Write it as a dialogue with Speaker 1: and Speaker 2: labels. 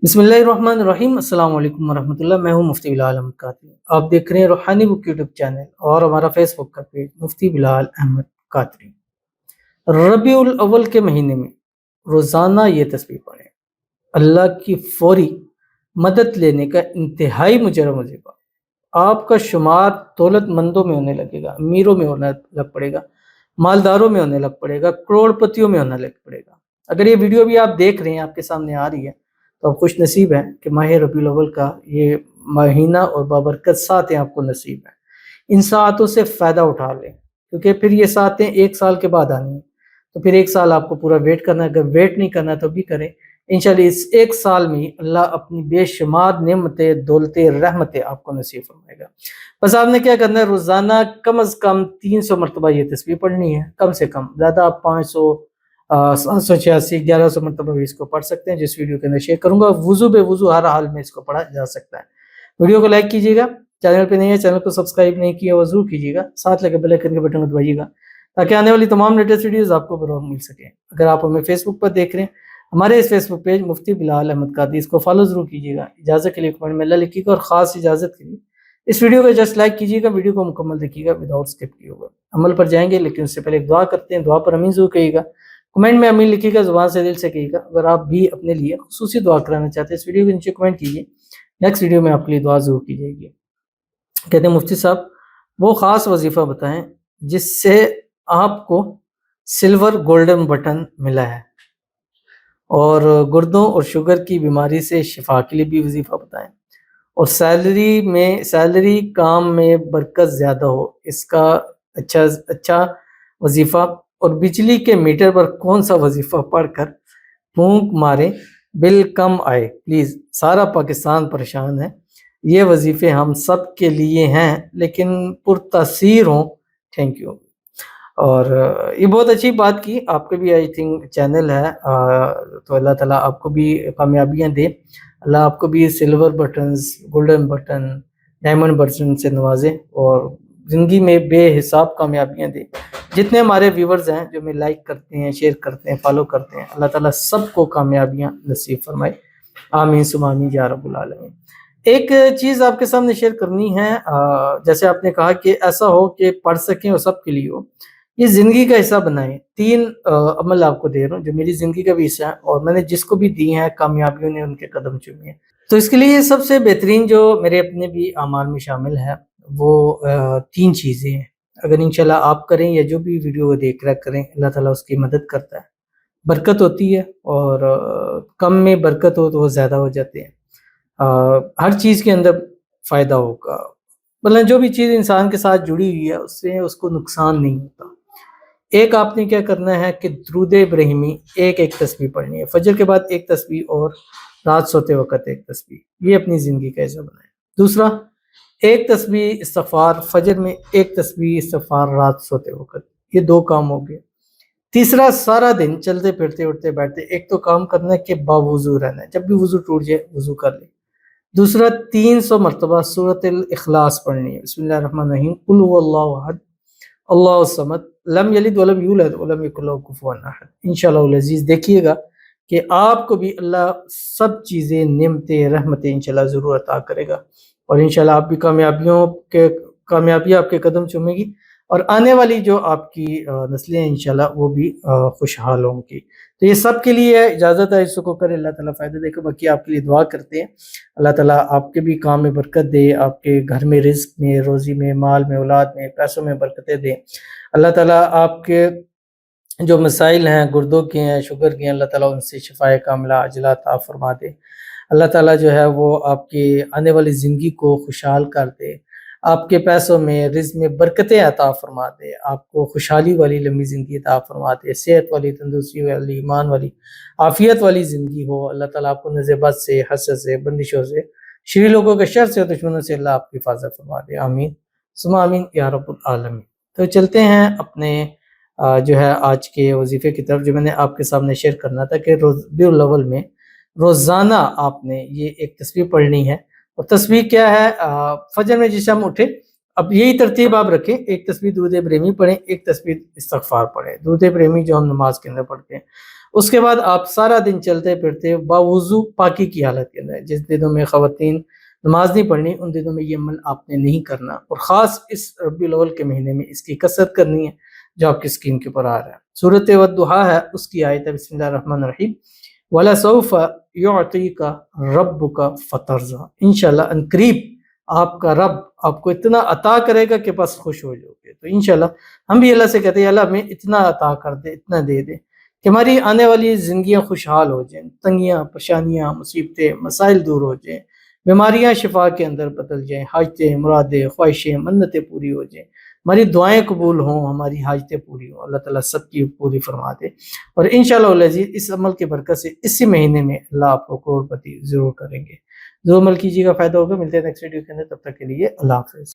Speaker 1: बिस्मिल्लाहिर्रहमानिर्रहीम। अस्सलाम वालेकुम वरहमतुल्लाह। मैं हूं मुफ्ती बिलाल अहमद कादरी। आप देख रहे हैं रूहानी बुक यूट्यूब चैनल और हमारा फेसबुक का पेज मुफ्ती बिलाल अहमद कादरी। रबीउल अव्वल के महीने में रोज़ाना ये तस्बीह पढ़ें। अल्लाह की फौरी मदद लेने का इंतहाई मुजरम वजीफा। आपका शुमार दौलतमंदों में होने लगेगा, अमीरों में होने लग पड़ेगा, मालदारों में होने लग पड़ेगा, करोड़पतियों में होने लग पड़ेगा। अगर ये वीडियो भी आप देख रहे हैं, आपके सामने आ रही है, तो आप खुश नसीब हैं कि माह रबीउल अव्वल का ये महीना और बाबरकत सातें आपको नसीब है। इन सातों से फ़ायदा उठा लें, क्योंकि फिर ये सातें 1 साल के बाद आनी है, तो फिर 1 साल आपको पूरा वेट करना है। अगर वेट नहीं करना तो भी करें। इंशाअल्लाह इस 1 साल में अल्लाह अपनी बेशुमार नेमतें, दौलतें, रहमतें आपको नसीब फरमाएगा। बस आपने क्या करना है, रोज़ाना कम अज़ कम 300 मरतबा ये तस्बीह पढ़नी है, कम से कम। ज़्यादा आप 500, 786, 1100 मरतबा भी इसको पढ़ सकते हैं, जिस वीडियो के अंदर शेयर करूँगा। वुज़ू बेवुज़ू हर हाल में इसको पढ़ा जा सकता है। वीडियो को लाइक कीजिएगा, चैनल पे नहीं है, चैनल को सब्सक्राइब नहीं किया ज़रूर कीजिएगा, साथ लगे बेल आइकन के बटन को दबाइएगा, ताकि आने वाली तमाम लेटेस्ट वीडियोज़ आपको बर वक्त मिल सकें। अगर आप हमें फेसबुक पर देख रहे हैं, हमारे इस फेसबुक पेज मुफ्ती बिलाल अहमद कादरी, इसको फॉलो ज़रूर कीजिएगा। इजाज़त के लिए कमेंट में अल्लाह लिखिएगा, और ख़ास इजाज़त के लिए इस वीडियो को जस्ट लाइक कीजिएगा, वीडियो को मुकम्मल देखिएगा विदाउट स्किप किए हुए। अमल पर जाएंगे, लेकिन उससे पहले एक दुआ करते हैं। दुआ पर आमीन ज़रूर कहिएगा, कमेंट में आमीन लिखिएगा, ज़ुबान से दिल से कहिएगा। अगर आप भी अपने लिए खुसूसी दुआ कराना चाहते हैं, इस वीडियो के नीचे कमेंट कीजिए, नेक्स्ट वीडियो में आपके लिए दुआ ज़रूर की जाएगी। कहते हैं मुफ्ती साहब, वो ख़ास वजीफ़ा बताएं जिससे आपको सिल्वर गोल्डन बटन मिला है, और गुर्दों और शुगर की बीमारी से शिफा के लिए भी वजीफ़ा बताएं, और सैलरी काम में बरकत ज़्यादा हो, इसका अच्छा वजीफ़ा, और बिजली के मीटर पर कौन सा वजीफ़ा पढ़कर फूंक मारें बिल कम आए। प्लीज़, सारा पाकिस्तान परेशान है, ये वजीफ़े हम सब के लिए हैं, लेकिन पुरतासीर हों। Thank you. और ये बहुत अच्छी बात की। आपके भी आई थिंक चैनल है, तो अल्लाह ताला आपको भी कामयाबियाँ दे। अल्लाह आपको भी silver buttons, golden button, diamond button से नवाजे, और ज़िंदगी में बेहिसाब कामयाबियाँ दे। जितने हमारे व्यूवर्स हैं जो हमें लाइक करते हैं, शेयर करते हैं, फॉलो करते हैं, अल्लाह ताला सबको कामयाबियाँ नसीब फरमाए। आमीन सुम्मा आमीन या रब्बुल आलमीन। एक चीज़ आपके सामने शेयर करनी है, जैसे आपने कहा कि ऐसा हो कि पढ़ सकें और सबके लिए हो, ये ज़िंदगी का हिस्सा बनाएँ। 3 अमल आपको दे रहा हूँ जो मेरी ज़िंदगी का भी हिस्सा है, और मैंने जिसको भी दी हैं कामयाबियों ने उनके कदम चूमे हैं। तो इसके लिए सबसे बेहतरीन जो मेरे अपने भी अमाल में शामिल है, वो 3 चीज़ें हैं। अगर इंशाल्लाह आप करें, या जो भी वीडियो को देख रहा करें, अल्लाह ताला उसकी मदद करता है, बरकत होती है, और कम में बरकत हो तो वो ज़्यादा हो जाते हैं। हर चीज़ के अंदर फ़ायदा होगा, मतलब जो भी चीज़ इंसान के साथ जुड़ी हुई है उससे उसको नुकसान नहीं होता। एक आपने क्या करना है कि दुरूद इब्राहिमी एक तस्बीह पढ़नी है, फजर के बाद एक तस्बीह, और रात सोते वक्त एक तस्बीह। ये अपनी ज़िंदगी का हिस्सा बनाए। दूसरा, एक तस्बीह इस्तिग़फ़ार फजर में, एक तस्बीह इस्तिग़फ़ार रात सोते वक्त। ये 2 काम हो गए। तीसरा, सारा दिन चलते फिरते उठते बैठते एक तो काम करना है कि बावुज़ू रहना है, जब भी वज़ू टूट जाए वज़ू कर ले। दूसरा, 300 मरतबा सूरतुल इखलास पढ़नी है। बिस्मिल्लाहिर्रहमानिर्रहीम, कुल हुवल्लाहु अहद, अल्लाहु समद, लम यलिद वलम यूलद वलम यकुल लहू कुफुवन अहद। इंशाअल्लाह अज़ीज़ देखिएगा कि आपको भी अल्लाह सब चीज़ें, नेमतें, रहमतें इंशाअल्लाह ज़रूर अता करेगा, और इंशाअल्लाह आप भी कामयाबी आपके कदम चूमेगी, और आने वाली जो आपकी नस्लें हैं इंशाअल्लाह वो भी खुशहाल होंगी। तो ये सब के लिए है, इजाज़त है, इसको करे, अल्लाह ताला फ़ायदा देखे। बाकी आपके लिए दुआ करते हैं, अल्लाह ताला आपके भी काम में बरकत दे, आपके घर में रिज़्क में, रोज़ी में, माल में, औलाद में, पैसों में बरकतें दे। अल्लाह ताला आपके जो मसाइल हैं, गुर्दों के हैं, शुगर के हैं, अल्लाह ताला उनसे शिफ़ाए कामिला अजला अता फ़रमा दे। अल्लाह ताला जो है वो आपकी आने वाली ज़िंदगी को खुशहाल कर दे, आपके पैसों में, रिज़्क में बरकतें अता फ़रमा दे, आपको खुशहाली वाली लंबी ज़िंदगी अता फ़रमा दे, सेहत वाली, तंदुरुस्ती वाली, ईमान वाली, आफ़ियत वाली ज़िंदगी हो। अल्लाह ताला आपको नज़ेबत से, हसद से, बंदिशों से, शरीर लोगों के शर से और दुश्मनों से अल्लाह आपकी हिफाज़त फ़रमा दे। आमीन सुम्मा आमीन या रब्बुल आलमीन। तो चलते हैं अपने जो है आज के वजीफ़े की तरफ, जो मैंने आपके सामने शेयर करना था कि रबीउल अव्वल में रोज़ाना आपने ये एक तस्बीह पढ़नी है। और तस्बीह क्या है, फजर में जिस हम उठे, अब यही तरतीब आप रखें, एक तस्बीह दुरूद इब्राहिमी पढ़ें, एक तस्बीह इस्तिग़फ़ार पढ़ें। दुरूद इब्राहिमी जो हम नमाज के अंदर पढ़ते हैं, اس کے بعد آپ سارا دن چلتے پھرتے باوضو پاکی کی حالت کے اندر، جس دنوں میں خواتین نماز نہیں پڑھنی ان دنوں میں یہ عمل آپ نے نہیں کرنا، اور خاص اس ربیع الاول کے مہینے میں اس کی کثرت کرنی ہے جو آپ کی اسکرین کے اوپر آ رہا ہے۔ سورۃ والضحیٰ ہے، اس کی آیت ہے بسم اللہ الرحمن الرحیم وَلَسَوْفَ يُعْطِيكَ رَبُّكَ فَتَرْضَىٰ، انشاءاللہ ان قریب آپ کا رب آپ کو اتنا عطا کرے گا کہ بس خوش ہو جاؤ گے۔ تو انشاءاللہ ہم بھی اللہ سے کہتے ہیں اللہ ہمیں اتنا عطا کر دے، اتنا دے دے کہ ہماری آنے والی زندگیاں خوشحال ہو جائیں، تنگیاں پریشانیاں مصیبتیں مسائل دور ہو جائیں، بیماریاں شفا کے اندر بدل جائیں، حاجتیں مرادیں خواہشیں منتیں پوری ہو جائیں، ہماری دعائیں قبول ہوں، ہماری حاجتیں پوری ہوں، اللہ تعالیٰ سب کی پوری فرما دے۔ اور انشاءاللہ العزیز اس عمل کی برکت سے اسی مہینے میں اللہ آپ کو کروڑ پتی ضرور کریں گے۔ جو عمل کیجیے گا فائدہ ہوگا۔ ملتے ہیں نیکسٹ ویڈیو کے اندر، تب تک کے لیے اللہ حافظ۔